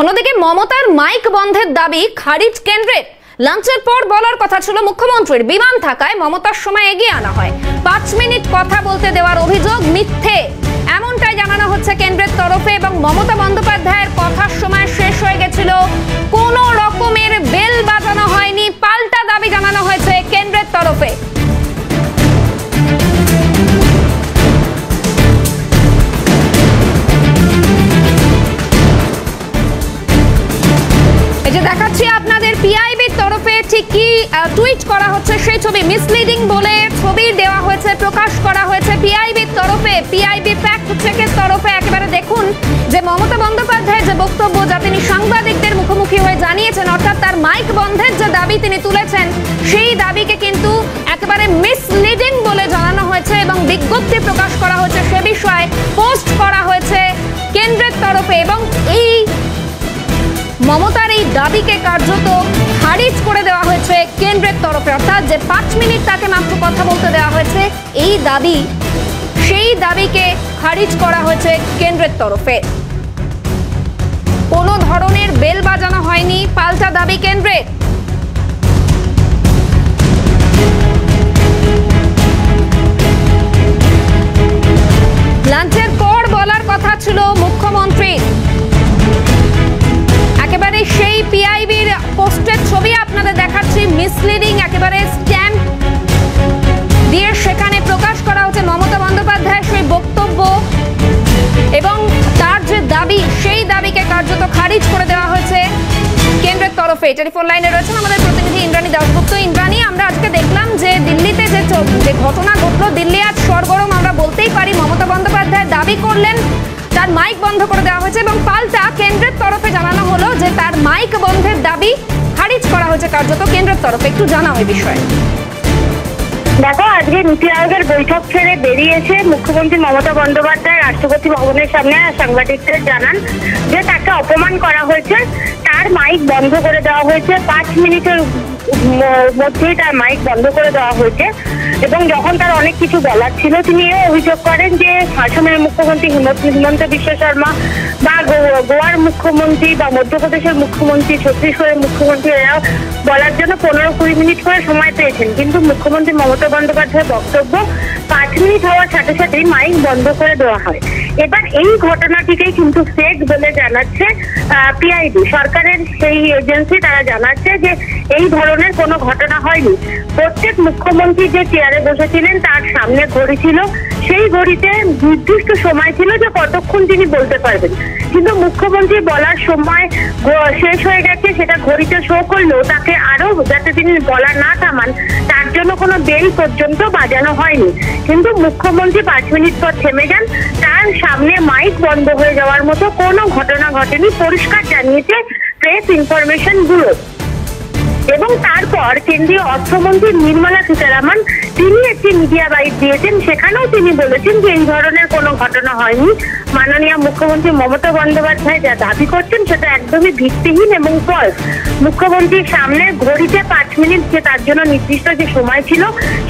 অন্যদিকে মমতার মাইক বন্ধের দাবি খারিজ কেন্দ্রের। লাঞ্চের পর বলার কথা ছিল মুখ্যমন্ত্রীর, বিমান থাকায় মমতার সময় এগিয়ে আনা হয়। 5 মিনিট কথা বলতে দেওয়ার অভিযোগ মিথ্যে, এমনটাই জানানো হচ্ছে কেন্দ্রের তরফে। এবং মমতা বন্দ্যোপাধ্যায়ের কথার সময় শেষ হয়ে গেছিল, কোনো রকমের বেল বাজানো হয়নি, পাল্টা দাবি জানানো হয়েছে কেন্দ্রের তরফে। দেখাচ্ছি আপনাদের পিআইবির তরফে ঠিক কি টুইট করা হচ্ছে সেই ছবি। মিসলিডিং বলে ছবি দেওয়া হয়েছে, প্রকাশ করা হয়েছে পিআইবির তরফে, পিআইবি ফ্যাক্ট চেকের তরফে। একেবারে দেখুন যে মমতা বন্দ্যোপাধ্যায়ের যে বক্তব্য, যা তিনি সাংবাদিকদের মুখোমুখি হয়ে জানিয়েছেন, অর্থাৎ তার মাইক বন্ধের যে দাবি তিনি তুলেছেন, সেই দাবিকে কিন্তু একেবারে মিসলিডিং বলে জানানো হয়েছে এবং বিজ্ঞপ্তি প্রকাশ করা হয়েছে, সে বিষয়ে পোস্ট করা হয়েছে কেন্দ্রের তরফে। এবং এই মমতার এই দাবিকে কার্যত খারিজ করে দেওয়া হয়েছে কেন্দ্রের তরফে, অর্থাৎ যে 5 মিনিট তাকে মাত্র কথা বলতে দেওয়া হয়েছে, এই দাবি, সেই দাবিকে খারিজ করা হয়েছে কেন্দ্রের তরফে। কোনো ধরনের বেল বাজানো হয়নি, পাল্টা দাবি কেন্দ্রের। লাঞ্চের পর বলার কথা ছিল মুখ্যমন্ত্রীর। একেবারে সেই পিআইবির পোস্টের ছবি আপনাদের দেখাচ্ছি। মিসলিডিং একেবারে স্ট্যাম্প দিয়ে সেখানে প্রকাশ করা হচ্ছে মমতা বন্দ্যোপাধ্যায়ের সেই বক্তব্য এবং তার যে দাবি, সেই দাবিকে কার্যত খারিজ করে দেওয়া হয়েছে কেন্দ্রের তরফে। টেলিফোন লাইনে রয়েছেন আমাদের প্রতিনিধি ইন্দ্রাণী দাশগুপ্ত। ইন্দ্রাণী, আমরা আজকে দেখলাম যে দিল্লিতে যে ঘটনা ঘটলো, দিল্লি আজ সরগরম আমরা বলতেই পারি। মমতা বন্দ্যোপাধ্যায় দাবি করলেন তার মাইক বন্ধ করে দেওয়া হয়েছে এবং পাল্টা কেন্দ্রের তরফে জানানো হলো যে তার মাইক বন্ধের দাবি খারিজ করা হয়েছে কার্যত কেন্দ্রের তরফে। একটু জানাও এই বিষয়ে। দেখো, আজকে নীতি আয়োগের বৈঠক ছেড়ে বেরিয়েছে মুখ্যমন্ত্রী মমতা বন্দ্যোপাধ্যায় রাষ্ট্রপতি ভবনের সামনে সাংবাদিকদের জানান যে তাকে অপমান করা হয়েছে, তার মাইক বন্ধ করে দেওয়া হয়েছে। 5 মিনিটের মধ্যেই তার মাইক বন্ধ করে দেওয়া হয়েছে এবং যখন তার অনেক কিছু বলার ছিল, তিনি এও অভিযোগ করেন যে আসামের মুখ্যমন্ত্রী হিমন্ত বিশ্ব শর্মা বা গোয়ার মুখ্যমন্ত্রী বা মধ্যপ্রদেশের মুখ্যমন্ত্রী, ছত্তিশগড়ের মুখ্যমন্ত্রী, এরাও বলার জন্য 15-20 মিনিট করে সময় পেয়েছেন, কিন্তু মুখ্যমন্ত্রী মমতা বন্দ্যোপাধ্যায়ের বক্তব্য 5 মিনিট হওয়ার সাথে সাথেই মাইক বন্ধ করে দেওয়া হয়। এবার এই ঘটনাটিকেই কিন্তু ফেক বলে জানাচ্ছে পিআইবি, সরকারের সেই এজেন্সি। তারা জানাচ্ছে যে এই ধরনের কোনো ঘটনা হয়নি। প্রত্যেক মুখ্যমন্ত্রী যে চেয়ারে বসেছিলেন তার সামনে ঘড়ি ছিল, সেই ঘড়িতে নির্দিষ্ট সময় ছিল যে কতক্ষণ তিনি বলতে পারবেন, কিন্তু মুখ্যমন্ত্রী বলার সময় শেষ হয়ে গেছে, সেটা ঘড়িতে শো করলেও তাকে আরো যাতে তিনি বলা না থামান তার জন্য কোনো বেল পর্যন্ত বাজানো হয়নি। কিন্তু মুখ্যমন্ত্রী 5 মিনিট পর থেমে যান, তার সামনে মাইক বন্ধ হয়ে যাওয়ার মতো কোনো ঘটনা ঘটেনি, পরিষ্কার জানিয়েছে প্রেস ইনফরমেশন ব্যুরো। এবং তারপর কেন্দ্রীয় অর্থমন্ত্রী নির্মলা সীতারামন, তিনি একটি মিডিয়া বাইট দিয়েছেন, সেখানেও তিনি বলেছেন যে এই ধরনের কোনো ঘটনা হয়নি। মাননীয় মুখ্যমন্ত্রী মমতা বন্দ্যোপাধ্যায় যা দাবি করছেন সেটা একদমই ভিত্তিহীন এবং ফলস। মুখ্যমন্ত্রীর সামনে ঘড়িতে 5 মিনিট যে তার জন্য নির্দিষ্ট যে সময় ছিল,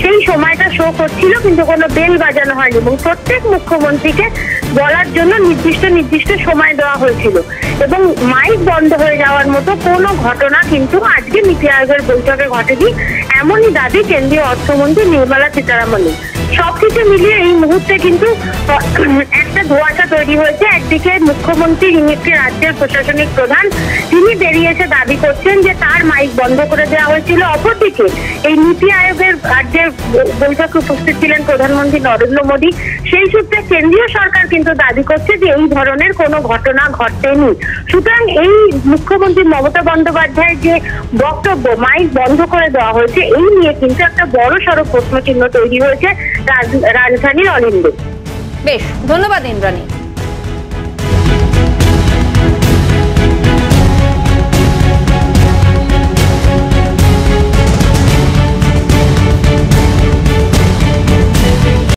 সেই সময়টা শো করছিল, কিন্তু কোনো বেল বাজানো হয়নি এবং প্রত্যেক মুখ্যমন্ত্রীকে বলার জন্য নির্দিষ্ট সময় দেওয়া হয়েছিল এবং মাইক বন্ধ হয়ে যাওয়ার মতো কোনো ঘটনা কিন্তু আজকে নীতি আয়োগের বৈঠকে ঘটেনি, এমনই দাবি কেন্দ্রীয় অর্থমন্ত্রী নির্মলা সীতারামনের। সবকিছু মিলিয়ে এই মুহূর্তে কিন্তু একটা ধোঁয়াশা তৈরি হয়েছে। একদিকে মুখ্যমন্ত্রী, যিনি একটি রাজ্যের প্রশাসনিক প্রধান, তিনি বেরিয়ে এসে দাবি করছেন যে তার মাইক বন্ধ করে দেওয়া হয়েছিল। অপরদিকে এই নীতি আয়োগের রাজ্যের বৈঠকে উপস্থিত ছিলেন প্রধানমন্ত্রী নরেন্দ্র মোদী, সেই সূত্রে কেন্দ্রীয় সরকার কিন্তু দাবি করছে যে এই ধরনের কোনো ঘটনা ঘটেনি। সুতরাং এই মুখ্যমন্ত্রী মমতা বন্দ্যোপাধ্যায়ের যে বক্তব্য মাইক বন্ধ করে দেওয়া হয়েছে, এই নিয়ে কিন্তু একটা বড় সড় প্রশ্নচিহ্ন তৈরি হয়েছে রাজধানীর অলিন্দে। বেশ, ধন্যবাদ ইন্দ্রাণী।